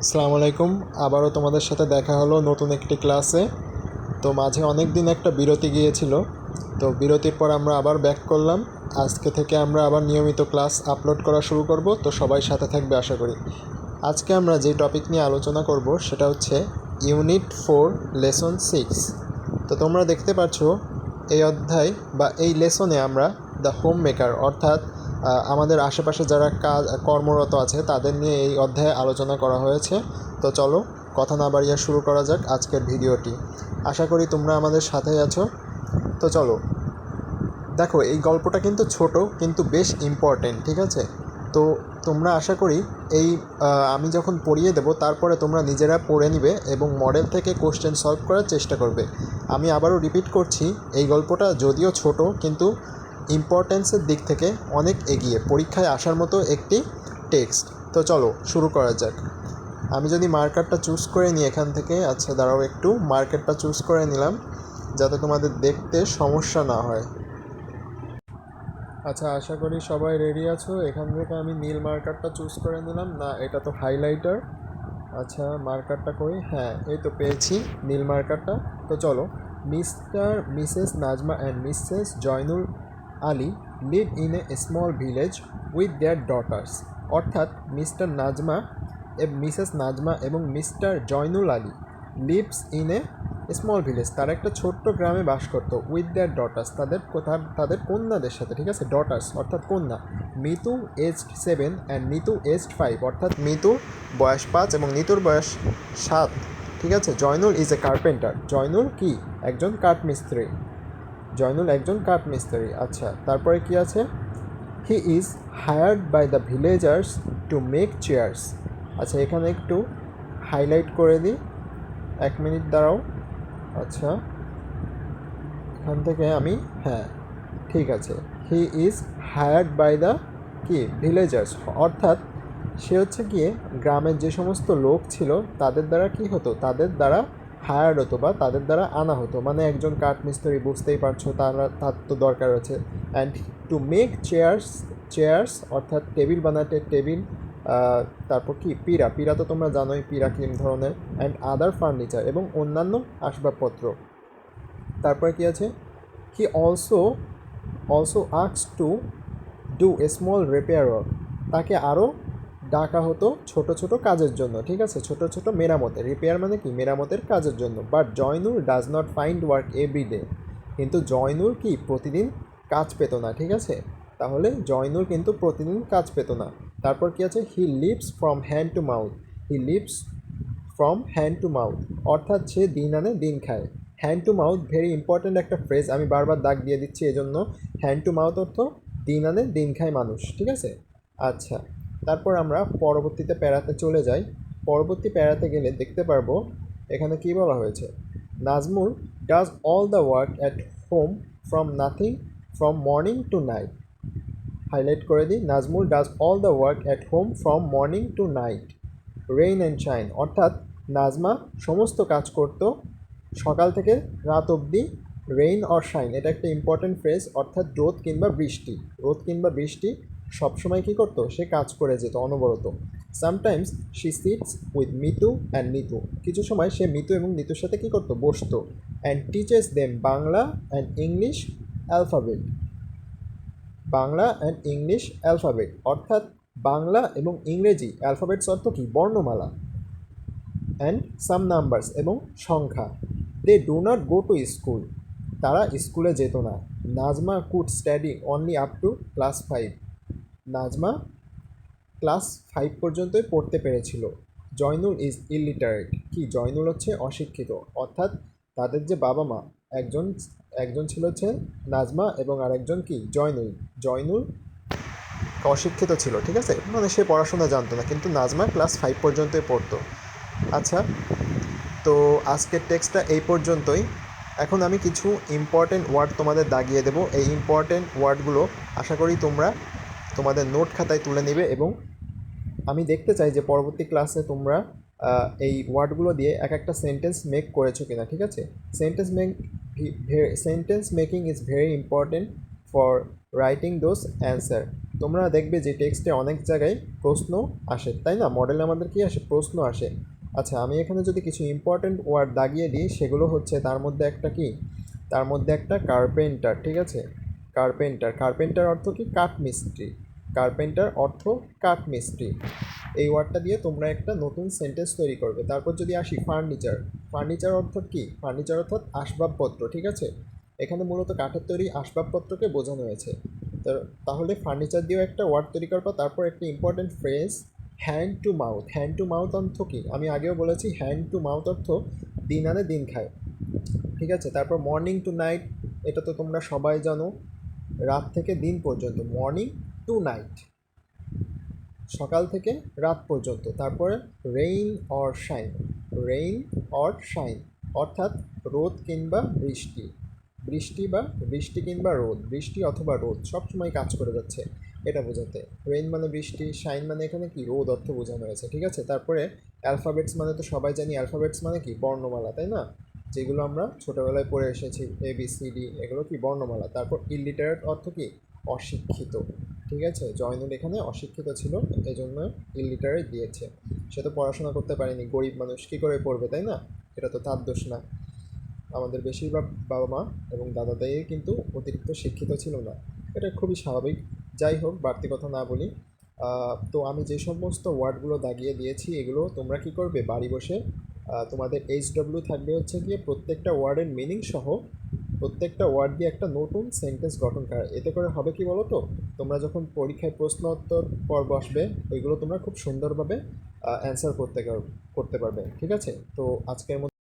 আসসালামু আলাইকুম। আবারও তোমাদের সাথে দেখা হলো নতুন একটি ক্লাসে। তো মাঝে অনেক দিন একটা বিরতি গিয়েছিল, তো বিরতির পর আমরা আবার ব্যাক করলাম। আজকে থেকে আমরা আবার নিয়মিত ক্লাস আপলোড করা শুরু করব, তো সবাই সাথে থাকবে আশা করি। আজকে আমরা যে টপিক নিয়ে আলোচনা করব সেটা হচ্ছে ইউনিট 4 লেসন 6। তো তোমরা দেখতে পাচ্ছ এই অধ্যায় বা এই লেসনে আমরা দ্য হোম মেকার অর্থাৎ আমাদের আশেপাশে যারা কর্মরত আছে তাদের নিয়ে এই অধ্যায়ে আলোচনা করা হয়েছে। তো চলো কথা না বাড়িয়ে শুরু করা যাক আজকের ভিডিওটি। আশা করি তোমরা আমাদের সাথেই আছো। তো চলো, দেখো এই গল্পটা কিন্তু ছোট কিন্তু বেশ ইম্পর্টেন্ট, ঠিক আছে? তো তোমরা আশা করি এই আমি যখন পড়িয়ে দেব তারপরে তোমরা নিজেরা পড়ে নিবে এবং মডেল থেকে কোশ্চেন সলভ করার চেষ্টা করবে। আমি আবারও রিপিট করছি, এই গল্পটা যদিও ছোট কিন্তু ইম্পর্টেন্সের দিক থেকে অনেক এগিয়ে, পরীক্ষায় আসার মতো একটি টেক্সট। তো চলো শুরু করা যাক। আমি যদি মার্কারটা চুজ করে নিই এখান থেকে, আচ্ছা দাঁড়াও, একটু মার্কারটা চুজ করে নিলাম যাতে তোমাদের দেখতে সমস্যা না হয়। আচ্ছা, আশা করি সবাই রেডি আছো। এখান থেকে আমি নীল মার্কারটা চুজ করে নিলাম। না, এটা তো হাইলাইটার। আচ্ছা, মার্কারটা কই? হ্যাঁ, এই তো পেয়েছি নীল মার্কারটা। তো চলো, Mr Mrs Nazma and Mrs Joynul Ali live in a small village with their daughters. অর্থাৎ মিসেস নাজমা এবং Mr Joynul Ali lives in a small village, তারা একটা ছোট্ট গ্রামে বাস করতো। উইথ দেয়ার ডটার্স, তাদের কন্যাদের সাথে, ঠিক আছে? ডটার্স অর্থাৎ কন্যা। Mitu aged 7 and Nitu aged 5, অর্থাৎ মিতুর বয়স 5 এবং নিতুর বয়স 7, ঠিক আছে? Joynul is a carpenter, Joynul কি? একজন কাঠমিস্ত্রি। জয়নুল একজন কাঠমিস্ত্রি। আচ্ছা, তারপরে কি আছে? He is hired by the villagers to make chairs. আচ্ছা, এখানে একটু হাইলাইট করে দিই, 1 মিনিট দাঁড়াও। আচ্ছা, এখান থেকে আমি, হ্যাঁ ঠিক আছে, he is hired by the কি ভিলেজার্স, অর্থাৎ সে হচ্ছে গিয়ে গ্রামের যে সমস্ত লোক ছিল তাদের দ্বারা কি হতো, তাদের দ্বারা হায়ার্ড হতো বা তাদের দ্বারা আনা হতো। মানে একজন কাঠমিস্ত্রি, বুঝতেই পারছো তার তো দরকার আছে। And to make chairs, chairs অর্থাৎ টেবিল বানাতে, টেবিল। তারপর কি পীড়া, পীড়া তো তোমরা জানোই পীড়া কি ধরনের। অ্যান্ড আদার ফার্নিচার, এবং অন্যান্য আসবাবপত্র। তারপরে কি আছে? He also asked to do a small repair work. তাকে আরও ডাকা হতো ছোট ছোট কাজের জন্য, ঠিক আছে? ছোট ছোট মেরামতের, রিপেয়ার মানে কি মেরামতের কাজের জন্য। But Joynul does not find work every day. কিন্তু জয়নুল কি প্রতিদিন কাজ পেত না, ঠিক আছে? তাহলে জয়নুল কিন্তু প্রতিদিন কাজ পেত না। তারপর কি আছে? He lives from hand to mouth. He lives from hand to mouth, অর্থাৎ সে দিন আনে দিন খায়। Hand to mouth very important একটা ফ্রেজ, আমি বারবার দাগ দিয়ে দিচ্ছি এজন্য। হ্যান্ড টু মাউথ অর্থ দিন আনে দিন খায় মানুষ, ঠিক আছে? আচ্ছা, তারপর আমরা পরবর্তীতে প্যারাতে চলে যাই। পরবর্তী প্যারাতে গেলে দেখতে পারবো এখানে কি বলা হয়েছে। Nazmul does all the work at home from nothing from morning to night. Highlight করে দিই, Nazmul does all the work at home from morning to night rain and shine, অর্থাৎ নাজমা সমস্ত কাজ করত সকাল থেকে রাত অবধি। রেইন অর শাইন এটা একটা ইম্পর্ট্যান্ট ফ্রেজ, অর্থাৎ রোদ কিংবা বৃষ্টি সবসময় কী করতো, সে কাজ করে যেত অনবরত। Sometimes she sits with Mitu and Nitu, কিছু সময় সে মিতু এবং নিতুর সাথে কী করতো, বসতো। And teaches them Bangla and English alphabet. Bangla and English alphabet, অর্থাৎ বাংলা এবং ইংরেজি অ্যালফাবেটস অর্থ কি, বর্ণমালা। অ্যান্ড সাম নাম্বারস, এবং সংখ্যা। They do not go to school, তারা স্কুলে যেত না। Nazma could study only up to class 5, Nazma class 5 পর্যন্তই পড়তে পেরেছিল। জয়নুল ইজ ইলিটারেট, কি জয়নুল হচ্ছে অশিক্ষিত, অর্থাৎ তাদের যে বাবা মা, একজন একজন ছিল হচ্ছে নাজমা এবং আরেকজন কি জয়নুল। জয়নুল অশিক্ষিত ছিল, ঠিক আছে? মানে সে পড়াশোনা জানতো না, কিন্তু নাজমা ক্লাস 5 পর্যন্তই পড়তো। আচ্ছা, তো আজকের টেক্সটটা এই পর্যন্তই। এখন আমি কিছু ইম্পর্টেন্ট ওয়ার্ড তোমাদের দাগিয়ে দেবো। এই ইম্পর্টেন্ট ওয়ার্ডগুলো আশা করি তোমরা তোমাদের নোট খাতায় তুলে নেবে, এবং আমি দেখতে চাই যে পরবর্তী ক্লাসে তোমরা এই ওয়ার্ডগুলো দিয়ে এক একটা সেন্টেন্স মেক করেছো কিনা, ঠিক আছে? Sentence making is very important for writing those answer. তোমরা দেখবে যে টেক্সটে অনেক জায়গায় প্রশ্ন আসে, তাই না? মডেলে আমাদের কি আসে? প্রশ্ন আসে। আচ্ছা, আমি এখানে যদি কিছু ইম্পর্ট্যান্ট ওয়ার্ড দাগিয়ে দিই, সেগুলো হচ্ছে তার মধ্যে একটা কি, তার মধ্যে একটা কার্পেন্টার, ঠিক আছে? কার্পেন্টার, কার্পেন্টার অর্থ কি? কাঠমিস্ত্রি। কার্পেন্টার অর্থ কাঠমিস্ত্রি। এই ওয়ার্ডটা দিয়ে তোমরা একটা নতুন সেন্টেন্স তৈরি করবে। তারপর যদি আসি ফার্নিচার, ফার্নিচার অর্থাৎ কি? ফার্নিচার অর্থাৎ আসবাবপত্র, ঠিক আছে? এখানে মূলত কাঠের তৈরি আসবাবপত্রকে বোঝানো হয়েছে। তো তাহলে ফার্নিচার দিয়েও একটা ওয়ার্ড তৈরি করবা। তারপর একটা important phrase, hand to mouth. Hand to mouth অর্থ কি? আমি আগেও বলেছি হ্যান্ড টু মাউথ অর্থ দিন আনে দিন খায়, ঠিক আছে? তারপর মর্নিং টু নাইট, এটা তো তোমরা সবাই জানো, রাত থেকে দিন পর্যন্ত, মর্নিং টু নাইট, সকাল থেকে রাত পর্যন্ত। তারপরে rain or shine, rain or shine অর্থাৎ রোদ কিংবা বৃষ্টি, বৃষ্টি বা বৃষ্টি কিংবা রোদ, বৃষ্টি অথবা রোদ সবসময় কাজ করে যাচ্ছে, এটা বোঝাতে। রেইন মানে বৃষ্টি, শাইন মানে এখানে কি? রোদ অর্থ বোঝানো হয়েছে, ঠিক আছে? তারপরে অ্যালফাবেটস মানে তো সবাই জানি, অ্যালফাবেটস মানে কি? বর্ণমালা, তাই না? যেগুলো আমরা ছোটোবেলায় পড়ে এসেছি, ABCD, এগুলো কি? বর্ণমালা। তারপর ইলিটারেট অর্থ কি? অশিক্ষিত, ঠিক আছে? জয়নুল এখানে অশিক্ষিত ছিল, এই জন্য ইলিটারেট দিয়েছে। সে তো পড়াশোনা করতে পারেনি, গরিব মানুষ, কী করে পড়বে, তাই না? এটা তো তার দোষ না। আমাদের বেশিরভাগ বাবা মা এবং দাদা দাই কিন্তু অতিরিক্ত শিক্ষিত ছিল না, এটা খুবই স্বাভাবিক। যাই হোক, বাড়তি কথা না বলি। তো আমি যে সমস্ত ওয়ার্ডগুলো দাগিয়ে দিয়েছি, এগুলো তোমরা কি করবে? বাড়ি বসে তোমাদের HW থাকবে হচ্ছে গিয়ে প্রত্যেকটা ওয়ার্ডের মিনিং সহ, প্রত্যেকটা ওয়ার্ড দিয়ে একটা নতুন সেন্টেন্স গঠন করা। এতে করে হবে কি বলো তো, তোমরা যখন পরীক্ষায় প্রশ্ন উত্তর পর্ব আসবে, ওইগুলো তোমরা খুব সুন্দরভাবে অ্যান্সার করতে পারবে, ঠিক আছে? তো আজকের মতো